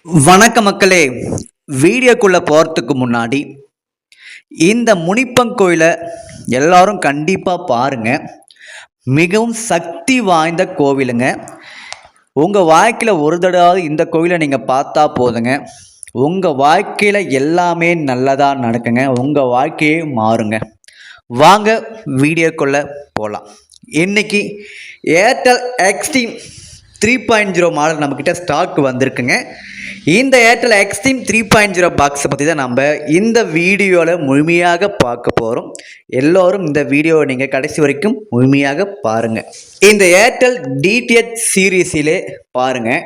வணக்க மக்களே, வீடியோக்குள்ளே போகிறதுக்கு முன்னாடி இந்த முனிப்பன் கோயிலை எல்லாரும் கண்டிப்பாக பாருங்கள். மிகவும் சக்தி வாய்ந்த கோவிலுங்க. உங்கள் வாழ்க்கையில் ஒரு தடவை இந்த கோவிலை நீங்கள் பார்த்தா போதுங்க, உங்கள் வாழ்க்கையில் எல்லாமே நல்லதாக நடக்குங்க, உங்கள் வாழ்க்கையே மாறுங்க. வாங்க வீடியோக்குள்ளே போகலாம். இன்றைக்கி ஏர்டெல் எக்ஸ்ட்ரீம் 3.0 மாடல் நம்மக்கிட்ட ஸ்டாக் வந்திருக்குங்க. இந்த ஏர்டெல் எக்ஸ்ட்ரீம் 3.0 பாக்ஸை பற்றி தான் நம்ம இந்த வீடியோவில் முழுமையாக பார்க்க போகிறோம். எல்லோரும் இந்த வீடியோவை நீங்கள் கடைசி வரைக்கும் முழுமையாக பாருங்கள். இந்த ஏர்டெல் டிடிஹெச் சீரீஸிலே பாருங்கள்,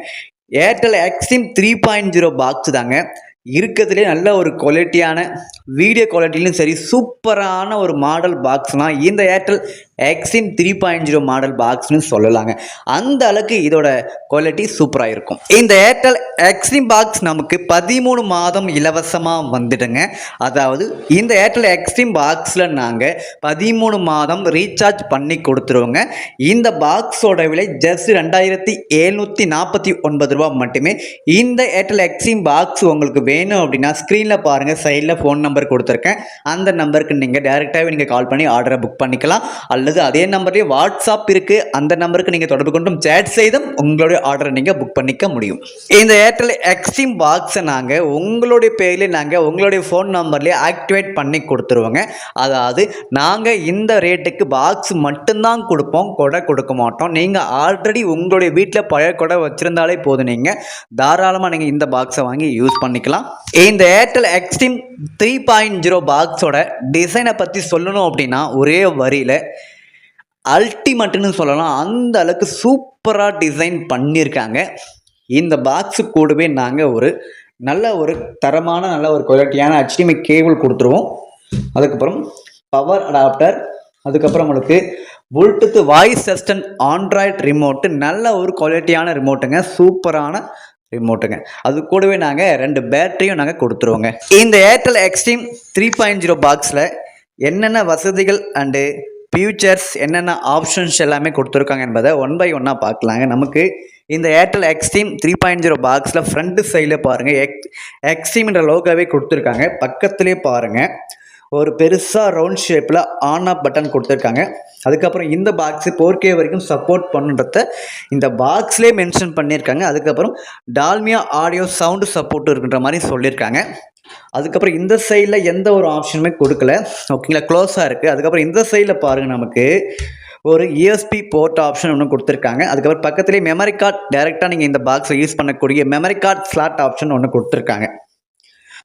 ஏர்டெல் எக்ஸ்ட்ரீம் 3.0 பாக்ஸ் தாங்க இருக்கிறதுலே நல்ல ஒரு குவாலிட்டியான வீடியோ குவாலிட்டிலும் சரி, சூப்பரான ஒரு மாடல் பாக்ஸ்னால் இந்த ஏர்டெல் எக்ஸ்ட்ரீம் 3.0 மாடல் பாக்ஸ்னு சொல்லலாங்க. அந்த அளவுக்கு இதோட குவாலிட்டி சூப்பராக இருக்கும். இந்த ஏர்டெல் எக்ஸ்ட்ரீம் பாக்ஸ் நமக்கு 13 மாதம் இலவசமாக வந்துடுங்க. அதாவது இந்த ஏர்டெல் எக்ஸ்ட்ரீம் பாக்ஸில் நாங்கள் 13 மாதம் ரீசார்ஜ் பண்ணி கொடுத்துருவோங்க. இந்த பாக்ஸோட விலை ஜஸ்ட் 2749 ரூபா மட்டுமே. இந்த ஏர்டெல் எக்ஸ்ட்ரீம் பாக்ஸ் உங்களுக்கு வேணும் அப்படின்னா ஸ்க்ரீனில் பாருங்கள், சைடில் ஃபோன் நம்பர் கொடுத்துருக்கேன். அந்த நம்பருக்கு நீங்கள் டேரெக்டாகவே நீங்கள் கால் பண்ணி ஆர்டரை புக் பண்ணிக்கலாம். அல்லது அதே நம்பர்லேயே வாட்ஸ்அப் இருக்குது, அந்த நம்பருக்கு நீங்கள் தொடர்பு கொண்டும் சேட் செய்தும் உங்களுடைய ஆர்டரை நீங்கள் புக் பண்ணிக்க முடியும். இந்த ஏர்டெல் எக்ஸ்ட்ரீம் பாக்ஸை நாங்கள் உங்களுடைய பேரில் நாங்கள் உங்களுடைய ஃபோன் நம்பர்லேயே ஆக்டிவேட் பண்ணி கொடுத்துருவோங்க. அதாவது நாங்கள் இந்த ரேட்டுக்கு பாக்ஸ் மட்டும்தான் கொடுப்போம், கொடை கொடுக்க மாட்டோம். நீங்கள் ஆல்ரெடி உங்களுடைய வீட்டில் பழைய கொடை வச்சுருந்தாலே போதும், நீங்கள் தாராளமாக நீங்கள் இந்த பாக்ஸை வாங்கி யூஸ் பண்ணிக்கலாம். இந்த ஏர்டெல் எக்ஸ்ட்ரீம் 3.0 பாக்ஸோட டிசைனை பற்றி சொல்லணும் அப்படின்னா ஒரே வரியில் அல்டிமேட்னு சொல்லலாம். அந்த அளவுக்கு சூப்பராக டிசைன் பண்ணியிருக்காங்க. இந்த பாக்ஸு கூடவே நாங்கள் ஒரு நல்ல ஒரு தரமான நல்ல ஒரு குவாலிட்டியான HDMI கேபிள் கொடுத்துருவோம். அதுக்கப்புறம் பவர் அடாப்டர், அதுக்கப்புறம் உங்களுக்கு Bluetooth voice assistant Android remote, நல்ல ஒரு குவாலிட்டியான ரிமோட்டுங்க, சூப்பரான ரிமோட்டுங்க. அது கூடவே நாங்கள் 2 பேட்டரியும் நாங்கள் கொடுத்துருவோங்க. இந்த ஏர்டெல் எக்ஸ்ட்ரீம் 3.0 பாக்ஸில் என்னென்ன வசதிகள் அண்டு ஃபியூச்சர்ஸ், என்னென்ன ஆப்ஷன்ஸ் எல்லாமே கொடுத்துருக்காங்க என்பதை ஒன் பை ஒன்னாக பார்க்கலாங்க. நமக்கு இந்த ஏர்டெல் எக்ஸ்ட்ரீம் 3.0 பாக்ஸில் ஃப்ரண்ட்டு சைடில் பாருங்கள், எக்ஸ்ட்ரீம்ன்ற லோகோவே கொடுத்துருக்காங்க. பக்கத்துலேயே பாருங்கள் ஒரு பெருசாக ரவுண்ட் ஷேப்பில் ஆன் ஆஃப் பட்டன் கொடுத்துருக்காங்க. அதுக்கப்புறம் இந்த பாக்ஸு 4K வரைக்கும் சப்போர்ட் பண்ணுன்றத இந்த பாக்ஸ்லேயே மென்ஷன் பண்ணியிருக்காங்க. அதுக்கப்புறம் டால்மியா ஆடியோ சவுண்டு சப்போர்ட் இருக்குன்ற மாதிரி சொல்லியிருக்காங்க. அதுக்கப்புறம் இந்த சைடில் எந்த ஒரு ஆப்ஷனுமே கொடுக்கல, ஓகேங்களா, க்ளோஸாக இருக்குது. அதுக்கப்புறம் இந்த சைடில் பாருங்கள், நமக்கு ஒரு USB போர்ட் ஆப்ஷன் ஒன்று கொடுத்துருக்காங்க. அதுக்கப்புறம் பக்கத்துலேயே மெமரி கார்டு, டைரெக்டாக நீங்கள் இந்த பாக்ஸில் யூஸ் பண்ணக்கூடிய மெமரி கார்டு ஸ்லாட் ஆப்ஷன் ஒன்று கொடுத்துருக்காங்க.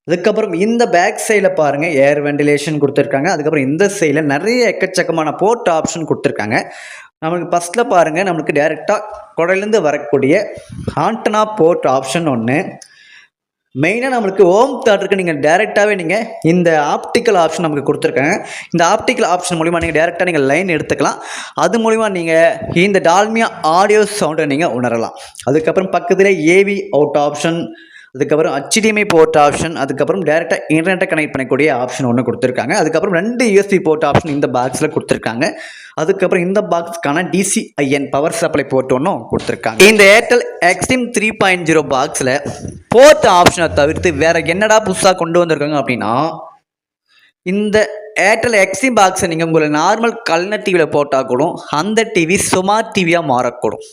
அதுக்கப்புறம் இந்த பேக் சைடில் பாருங்கள் ஏர் வெண்டிலேஷன் கொடுத்துருக்காங்க. அதுக்கப்புறம் இந்த சைடில் நிறைய எக்கச்சக்கமான போர்ட் ஆப்ஷன் கொடுத்துருக்காங்க. நம்மளுக்கு ஃபஸ்ட்டில் பாருங்கள், நம்மளுக்கு டைரெக்டாக குடையிலேருந்து வரக்கூடிய ஆண்டனா போர்ட் ஆப்ஷன் ஒன்று. மெயினாக நம்மளுக்கு ஹோம் தேட்டருக்கு நீங்கள் டேரெக்டாகவே நீங்கள் இந்த ஆப்டிக்கல் ஆப்ஷன் நமக்கு கொடுத்துருக்காங்க. இந்த ஆப்டிக்கல் ஆப்ஷன் மூலிமா நீங்கள் டேரெக்டாக நீங்கள் லைன் எடுத்துக்கலாம். அது மூலிமா நீங்கள் இந்த டால்மியா ஆடியோ சவுண்டை நீங்கள் உணரலாம். அதுக்கப்புறம் பக்கத்தில் AV அவுட் ஆப்ஷன், அதுக்கப்புறம் HDMI போர்ட் ஆப்ஷன், அதுக்கப்புறம் டேரெக்டாக இன்டர்நெட்டை கனெக்ட் பண்ணக்கூடிய ஆப்ஷன் ஒன்று கொடுத்துருக்காங்க. அதுக்கப்புறம் 2 USB போர்ட் ஆப்ஷன் இந்த பாக்ஸில் கொடுத்துருக்காங்க. அதுக்கப்புறம் இந்த பாக்ஸ்க்கான DCIN பவர் சப்ளை போர்ட் ஒன்றும் கொடுத்துருக்காங்க. இந்த ஏர்டெல் எக்ஸ்ட்ரீம் 3.0 பாக்ஸில் போர்ட் ஆப்ஷனை தவிர்த்து வேறு என்னடா புதுசாக கொண்டு வந்திருக்காங்க அப்படின்னா, இந்த ஏர்டெல் எக்ஸ்ட்ரீம் பாக்ஸை நீங்கள் உங்களை நார்மல் கலர் டிவியில் போட்டால் கூட அந்த டிவி ஸ்மார்ட் டிவியாக மாறக்கூடும்,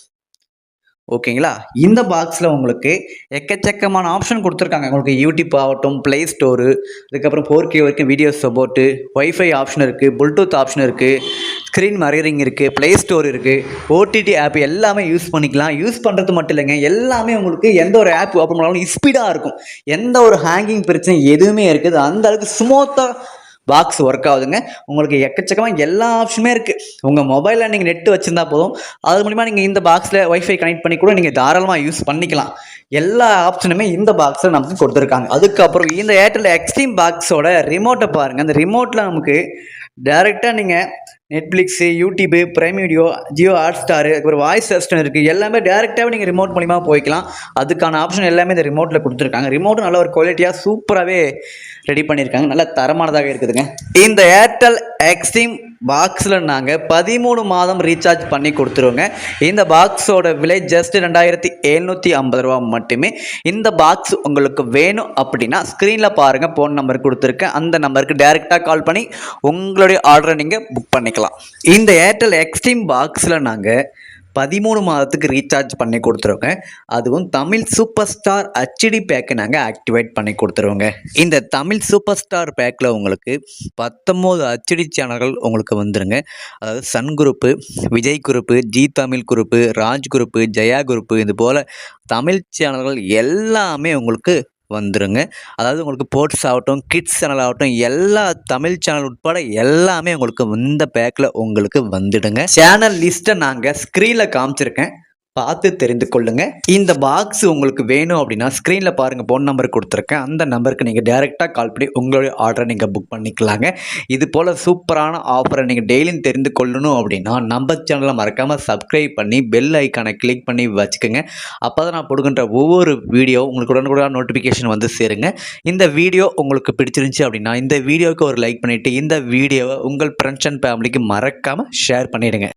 ஓகேங்களா. இந்த பாக்ஸில் உங்களுக்கு எக்கச்சக்கமான ஆப்ஷன் கொடுத்துருக்காங்க. உங்களுக்கு யூடியூப் ஆகட்டும், ப்ளே ஸ்டோரு, அதுக்கப்புறம் 4K வரைக்கும் வீடியோ சப்போர்ட்டு, வைஃபை ஆப்ஷன் இருக்குது, ப்ளூடூத் ஆப்ஷன் இருக்குது, ஸ்க்ரீன் மரியரிங் இருக்குது, ப்ளே ஸ்டோர் இருக்குது, OTT ஆப் எல்லாமே யூஸ் பண்ணிக்கலாம். யூஸ் பண்ணுறது மட்டும் இல்லைங்க, எல்லாமே உங்களுக்கு எந்த ஒரு ஆப் ஓப்பன் பண்ணாலும் ஸ்பீடாக இருக்கும், எந்த ஒரு ஹேங்கிங் பிரச்சனை எதுவுமே இருக்குது. அந்த அளவுக்கு ஸ்மூத்தாக பாக்ஸ் ஒர்க் ஆகுதுங்க. உங்களுக்கு எக்கச்சக்கமாக எல்லா ஆப்ஷனுமே இருக்குது. உங்கள் மொபைலில் நீங்கள் நெட்டு வச்சுருந்தா போதும், அது மூலிமா நீங்கள் இந்த பாக்ஸில் வைஃபை கனெக்ட் பண்ணி கூட நீங்கள் தாராளமாக யூஸ் பண்ணிக்கலாம். எல்லா ஆப்ஷனுமே இந்த பாக்ஸில் நமக்கு கொடுத்துருக்காங்க. அதுக்கப்புறம் இந்த ஏர்டெல் எக்ஸ்ட்ரீம் பாக்ஸோட ரிமோட்டை பாருங்கள். அந்த ரிமோட்டில் நமக்கு டைரெக்டாக நீங்கள் Netflix, YouTube, prime video, Jio Hotstar, அதுக்கப்புறம் வாய்ஸ் அசிஸ்டன்ட் இருக்குது. எல்லாமே டேரெக்டாகவே நீங்கள் ரிமோட் மூலிமா போய்க்கலாம். அதுக்கான ஆப்ஷன் எல்லாமே இந்த ரிமோட்டில் கொடுத்துருக்காங்க. ரிமோட்டும் நல்ல ஒரு குவாலிட்டியாக சூப்பராகவே ரெடி பண்ணியிருக்காங்க. நல்ல தரமானதாக இருக்குதுங்க. இந்த ஏர்டெல் எக்ஸ்ட்ரீம் பாக்ஸில் நாங்கள் 13 மாதம் ரீசார்ஜ் பண்ணி கொடுத்துருவோங்க. இந்த பாக்ஸோட விலை ஜஸ்ட் 2750 ரூபா மட்டுமே. இந்த பாக்ஸ் உங்களுக்கு வேணும் அப்படின்னா ஸ்க்ரீனில் பாருங்கள், ஃபோன் நம்பர் கொடுத்துருக்கேன். அந்த நம்பருக்கு டைரெக்டாக கால் பண்ணி உங்களுடைய ஆர்டரை நீங்கள் புக் பண்ணிக்கலாம். இந்த ஏர்டெல் எக்ஸ்ட்ரீம் பாக்ஸில் நாங்கள் 13 மாதத்துக்கு ரீசார்ஜ் பண்ணி கொடுத்துருவோங்க. அதுவும் தமிழ் சூப்பர் ஸ்டார் ஹெச்டி பேக்கை நாங்கள் ஆக்டிவேட் பண்ணி கொடுத்துருவோங்க. இந்த தமிழ் சூப்பர் ஸ்டார் பேக்கில் உங்களுக்கு 19 ஹெச்டி சேனல்கள் உங்களுக்கு வந்துருங்க. அதாவது Sun group, Vijay group, Zee Tamil group, Raj group, Jaya group, இது போல் தமிழ் சேனல்கள் எல்லாமே உங்களுக்கு வந்துருங்க. அதாவது உங்களுக்கு ஸ்போர்ட்ஸ் ஆகட்டும், கிட்ஸ் சேனல் ஆகட்டும், எல்லா தமிழ் சேனல் உட்பட எல்லாமே உங்களுக்கு இந்த பேக்கில் உங்களுக்கு வந்துடுங்க. சேனல் லிஸ்ட்டை நாங்கள் ஸ்க்ரீனில் காமிச்சிருக்கேன், பார்த்து தெரிந்து கொள்ளுங்கள். இந்த பாக்ஸ் உங்களுக்கு வேணும் அப்படின்னா ஸ்க்ரீனில் பாருங்கள், ஃபோன் நம்பர் கொடுத்துருக்கேன். அந்த நம்பருக்கு நீங்கள் டேரெக்டாக கால் பண்ணி உங்களுடைய ஆர்டரை நீங்கள் புக் பண்ணிக்கலாங்க. இது போல் சூப்பரான ஆஃபரை நீங்கள் டெய்லியும் தெரிந்து கொள்ளணும் அப்படின்னா நம்ம சேனலை மறக்காமல் சப்ஸ்கிரைப் பண்ணி பெல் ஐக்கானை கிளிக் பண்ணி வச்சுக்கோங்க. அப்போ தான் நான் கொடுக்கின்ற ஒவ்வொரு வீடியோ உங்களுக்கு உடனுக்குடன் நோட்டிஃபிகேஷன் வந்து சேருங்க. இந்த வீடியோ உங்களுக்கு பிடிச்சிருந்துச்சி அப்படின்னா இந்த வீடியோவுக்கு ஒரு லைக் பண்ணிவிட்டு இந்த வீடியோவை உங்கள் ஃப்ரெண்ட்ஸ் அண்ட் ஃபேமிலிக்கு மறக்காமல் ஷேர் பண்ணிவிடுங்க.